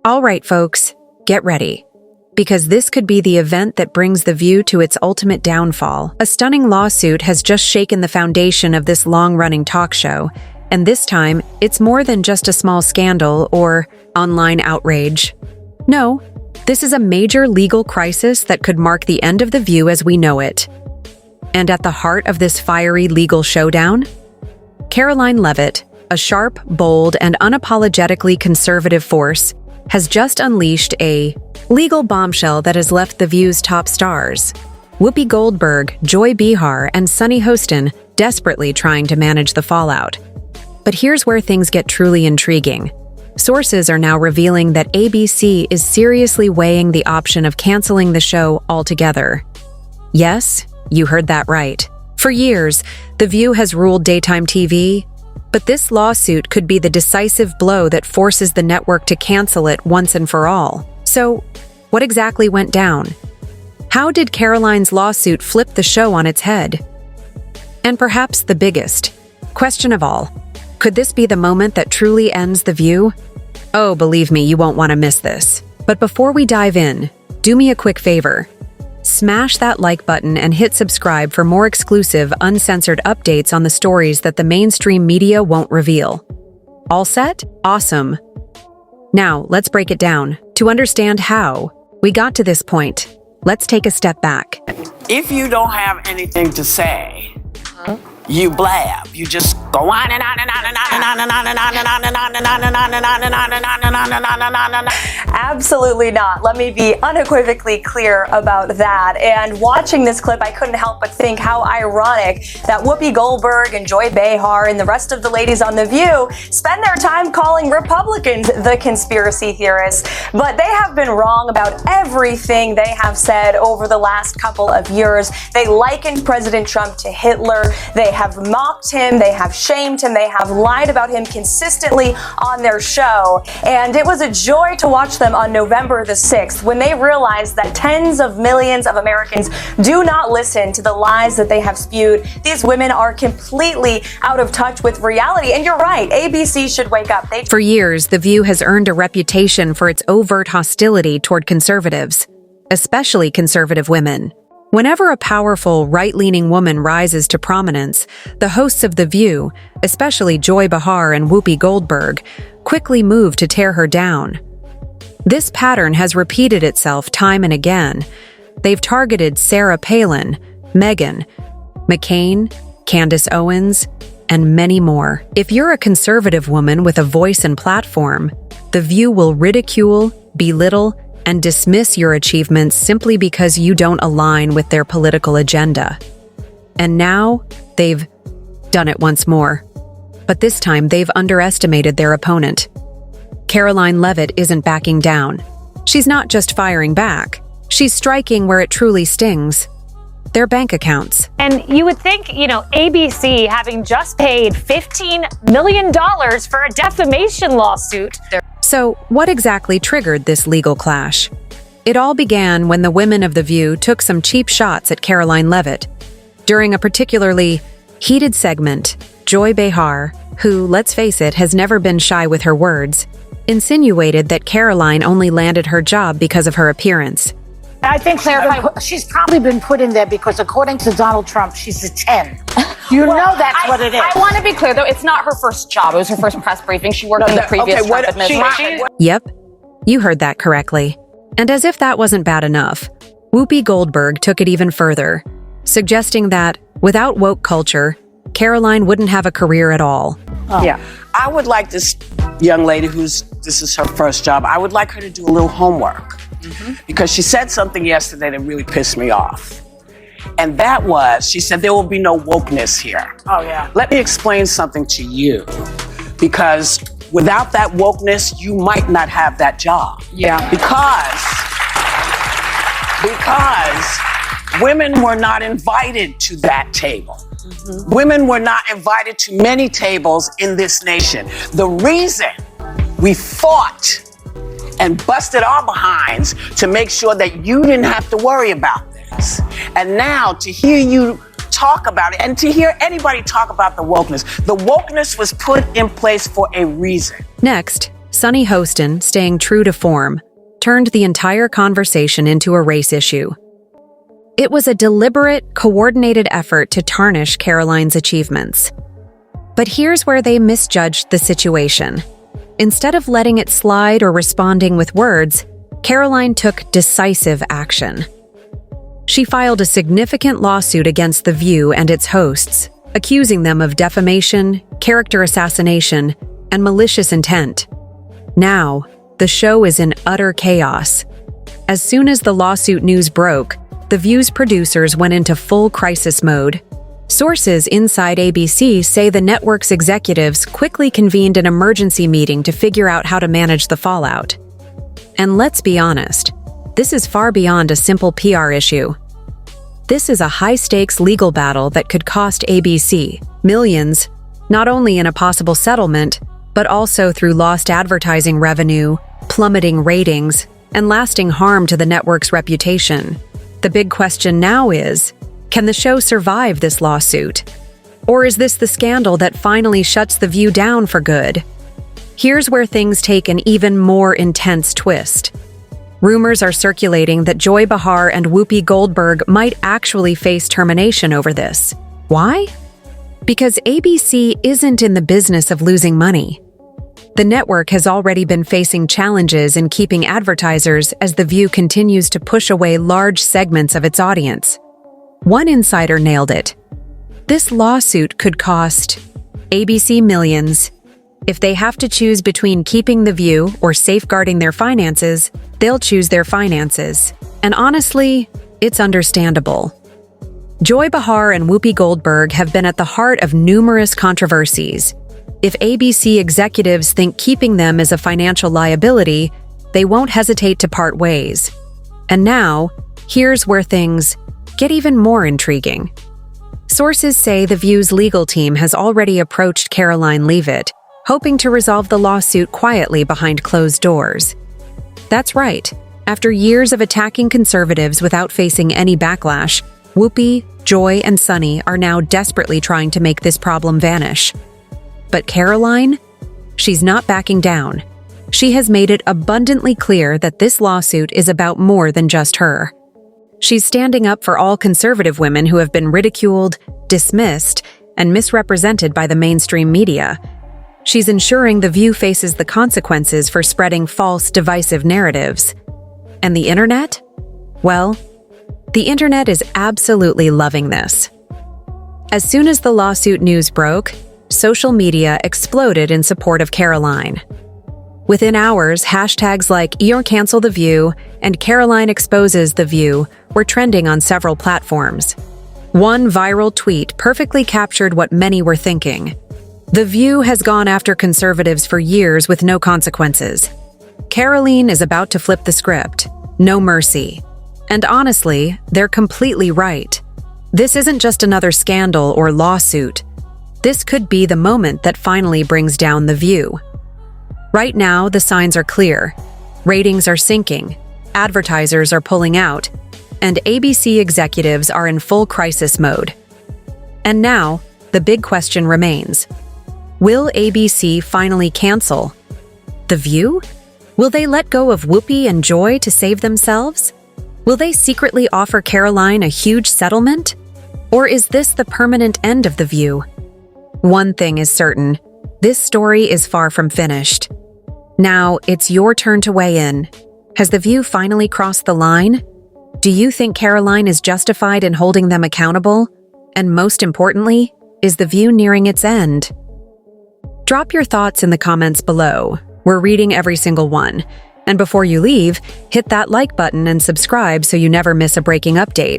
All right, folks, get ready. Because this could be the event that brings The View to its ultimate downfall. A stunning lawsuit has just shaken the foundation of this long-running talk show, and this time, it's more than just a small scandal or online outrage. No, this is a major legal crisis that could mark the end of The View as we know it. And at the heart of this fiery legal showdown? Caroline Leavitt, a sharp, bold, and unapologetically conservative force, has just unleashed a legal bombshell that has left The View's top stars, Whoopi Goldberg, Joy Behar, and Sunny Hostin, desperately trying to manage the fallout. But here's where things get truly intriguing. Sources are now revealing that ABC is seriously weighing the option of canceling the show altogether. Yes, you heard that right. For years, The View has ruled daytime TV, but this lawsuit could be the decisive blow that forces the network to cancel it once and for all. So, what exactly went down? How did Caroline's lawsuit flip the show on its head? And perhaps the biggest question of all, could this be the moment that truly ends The View? Oh, believe me, you won't want to miss this. But before we dive in, do me a quick favor. Smash that like button and hit subscribe for more exclusive, uncensored updates on the stories that the mainstream media won't reveal. All set? Awesome. Now, let's break it down. To understand how we got to this point, let's take a step back. If you don't have anything to say, you blab. You just go on and on and on and on and on and on and on and on and on and on and on and on and on and on and on and on and on and on. Absolutely not. Let me be unequivocally clear about that. And watching this clip, I couldn't help but think how ironic that Whoopi Goldberg and Joy Behar and the rest of the ladies on The View spend their time calling Republicans the conspiracy theorists. But they have been wrong about everything they have said over the last couple of years. They likened President Trump to Hitler. They have mocked him, they have shamed him, they have lied about him consistently on their show. And it was a joy to watch them on November the 6th when they realized that tens of millions of Americans do not listen to the lies that they have spewed. These women are completely out of touch with reality. And you're right, ABC should wake up. For years, The View has earned a reputation for its overt hostility toward conservatives, especially conservative women. Whenever a powerful, right-leaning woman rises to prominence, the hosts of The View, especially Joy Behar and Whoopi Goldberg, quickly move to tear her down. This pattern has repeated itself time and again. They've targeted Sarah Palin, Meghan, McCain, Candace Owens, and many more. If you're a conservative woman with a voice and platform, The View will ridicule, belittle, and dismiss your achievements simply because you don't align with their political agenda. And now, they've done it once more. But this time, they've underestimated their opponent. Caroline Leavitt isn't backing down. She's not just firing back. She's striking where it truly stings. Their bank accounts. And you would think, ABC having just paid $15 million for a defamation lawsuit. So, what exactly triggered this legal clash? It all began when the women of The View took some cheap shots at Caroline Leavitt. During a particularly heated segment, Joy Behar, who, let's face it, has never been shy with her words, insinuated that Caroline only landed her job because of her appearance. I think she's probably been put in there because, according to Donald Trump, she's a 10. You know that's what it is. I want to be clear, though. It's not her first job. It was her first press briefing. She worked in the previous Trump administration. Yep, you heard that correctly. And as if that wasn't bad enough, Whoopi Goldberg took it even further, suggesting that, without woke culture, Caroline wouldn't have a career at all. Oh. Yeah. I would like this young lady this is her first job, I would like her to do a little homework. Because she said something yesterday that really pissed me off. And that was, she said, there will be no wokeness here. Oh, yeah. Let me explain something to you. Because without that wokeness, you might not have that job. Yeah. Because women were not invited to that table. Women were not invited to many tables in this nation. The reason we fought and busted our behinds to make sure that you didn't have to worry about this. And now to hear you talk about it and to hear anybody talk about the wokeness was put in place for a reason. Next, Sunny Hostin, staying true to form, turned the entire conversation into a race issue. It was a deliberate, coordinated effort to tarnish Caroline's achievements. But here's where they misjudged the situation. Instead of letting it slide or responding with words, Caroline took decisive action. She filed a significant lawsuit against The View and its hosts, accusing them of defamation, character assassination, and malicious intent. Now, the show is in utter chaos. As soon as the lawsuit news broke, The View's producers went into full crisis mode. Sources inside ABC say the network's executives quickly convened an emergency meeting to figure out how to manage the fallout. And let's be honest, this is far beyond a simple PR issue. This is a high-stakes legal battle that could cost ABC millions, not only in a possible settlement, but also through lost advertising revenue, plummeting ratings, and lasting harm to the network's reputation. The big question now is, can the show survive this lawsuit? Or is this the scandal that finally shuts The View down for good? Here's where things take an even more intense twist. Rumors are circulating that Joy Behar and Whoopi Goldberg might actually face termination over this. Why? Because ABC isn't in the business of losing money. The network has already been facing challenges in keeping advertisers as The View continues to push away large segments of its audience. One insider nailed it. This lawsuit could cost ABC millions. If they have to choose between keeping The View or safeguarding their finances, they'll choose their finances. And honestly, it's understandable. Joy Behar and Whoopi Goldberg have been at the heart of numerous controversies. If ABC executives think keeping them is a financial liability, they won't hesitate to part ways. And now, here's where things get even more intriguing. Sources say The View's legal team has already approached Caroline Leavitt, hoping to resolve the lawsuit quietly behind closed doors. That's right. After years of attacking conservatives without facing any backlash, Whoopi, Joy, and Sunny are now desperately trying to make this problem vanish. But Caroline? She's not backing down. She has made it abundantly clear that this lawsuit is about more than just her. She's standing up for all conservative women who have been ridiculed, dismissed, and misrepresented by the mainstream media. She's ensuring The View faces the consequences for spreading false, divisive narratives. And the internet? Well, the internet is absolutely loving this. As soon as the lawsuit news broke, social media exploded in support of Caroline. Within hours, hashtags like #cancel The View and Caroline exposes The View were trending on several platforms. One viral tweet perfectly captured what many were thinking. The View has gone after conservatives for years with no consequences. Caroline is about to flip the script. No mercy. And honestly, they're completely right. This isn't just another scandal or lawsuit. This could be the moment that finally brings down The View. Right now, the signs are clear. Ratings are sinking, advertisers are pulling out, and ABC executives are in full crisis mode. And now, the big question remains. Will ABC finally cancel The View? Will they let go of Whoopi and Joy to save themselves? Will they secretly offer Caroline a huge settlement? Or is this the permanent end of The View? One thing is certain, this story is far from finished. Now, it's your turn to weigh in. Has The View finally crossed the line? Do you think Caroline is justified in holding them accountable? And most importantly, is The View nearing its end? Drop your thoughts in the comments below. We're reading every single one. And before you leave, hit that like button and subscribe so you never miss a breaking update.